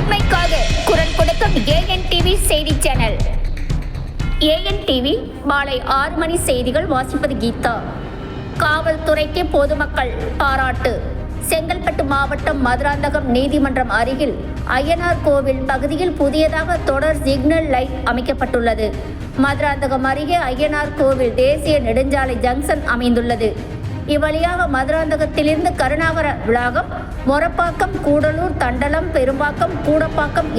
உண்மைக்காக குரல் கொடுக்கும் AN TV செய்தி சேனல். ஏஎன் டிவி மாலை 6 மணி செய்திகள். வாசிப்பது கீதா. காவல்துறைக்கு பொதுமக்கள் பாராட்டு. செங்கல்பட்டு மாவட்டம் மதுராந்தகம் நீதிமன்றம் அருகில் அய்யனார் கோவில் பகுதியில் புதியதாக தொடர் சிக்னல் லைட் அமைக்கப்பட்டுள்ளது. மதுராந்தகம் அருகே அய்யனார் கோவில் தேசிய நெடுஞ்சாலை ஜங்ஷன் அமைந்துள்ளது. இவ்வழியாக மதுராந்தகத்திலிருந்து கருணாகர விளாகம், மொரப்பாக்கம், கூடலூர், தண்டலம், பெரும்பாக்கம், கூடப்பாக்கம்,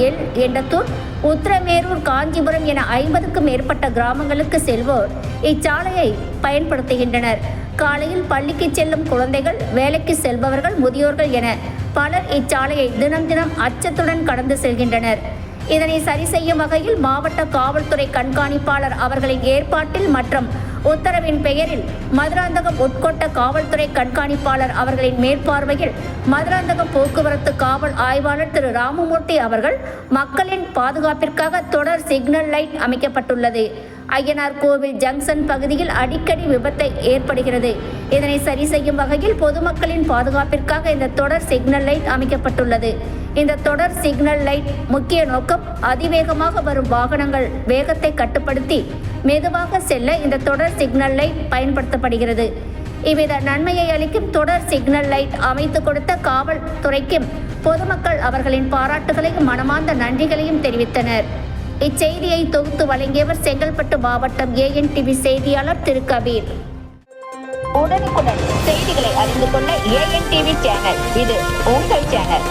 எண்டத்தூர், உத்திரமேரூர், காஞ்சிபுரம் என 50க்கும் மேற்பட்ட கிராமங்களுக்கு செல்வோர் இச்சாலையை பயன்படுத்துகின்றனர். காலையில் பள்ளிக்கு செல்லும் குழந்தைகள், வேலைக்கு செல்பவர்கள், முதியோர்கள் என பலர் இச்சாலையை தினம் தினம் அச்சத்துடன் கடந்து செல்கின்றனர். இதனை சரி செய்யும் வகையில் மாவட்ட காவல்துறை கண்காணிப்பாளர் அவர்களின் ஏற்பாட்டில் மற்றும் உத்தரவின் பெயரில் மதுராந்தகம் உட்கோட்ட காவல்துறை கண்காணிப்பாளர் அவர்களின் மேற்பார்வையில் மதுராந்தகம் போக்குவரத்து காவல் ஆய்வாளர் திரு ராமமூர்த்தி அவர்கள் மக்களின் பாதுகாப்பிற்காக தொடர் சிக்னல் லைட் அமைக்கப்பட்டுள்ளது. அய்யனார் கோவில் ஜங்ஷன் பகுதியில் அடிக்கடி விபத்து ஏற்படுகிறது. இதனை சரி செய்யும் வகையில் பொதுமக்களின் பாதுகாப்பிற்காக இந்த தொடர் சிக்னல் லைட் அமைக்கப்பட்டுள்ளது. இந்த தொடர் சிக்னல் லைட் முக்கிய நோக்கம் அதிவேகமாக வரும் வாகனங்கள் வேகத்தை கட்டுப்படுத்தி மெதுவாக செல்ல இந்த தொடர் சிக்னல் லைட் பயன்படுத்தப்படுகிறது. இவ்வித நன்மையை அளிக்கும் தொடர் சிக்னல் லைட் அமைத்து கொடுத்த காவல்துறைக்கும் பொதுமக்கள் அவர்களின் பாராட்டுகளையும் மனமார்ந்த நன்றிகளையும் தெரிவித்தனர். இச்செய்தியை தொகுத்து வழங்கியவர் செங்கல்பட்டு மாவட்டம் ஏஎன் டிவி செய்தியாளர் திரு கபீர். உடனுக்குடன் செய்திகளை அறிந்து கொள்ள ஏஎன் டிவி சேனல், இது உங்கள் சேனல்.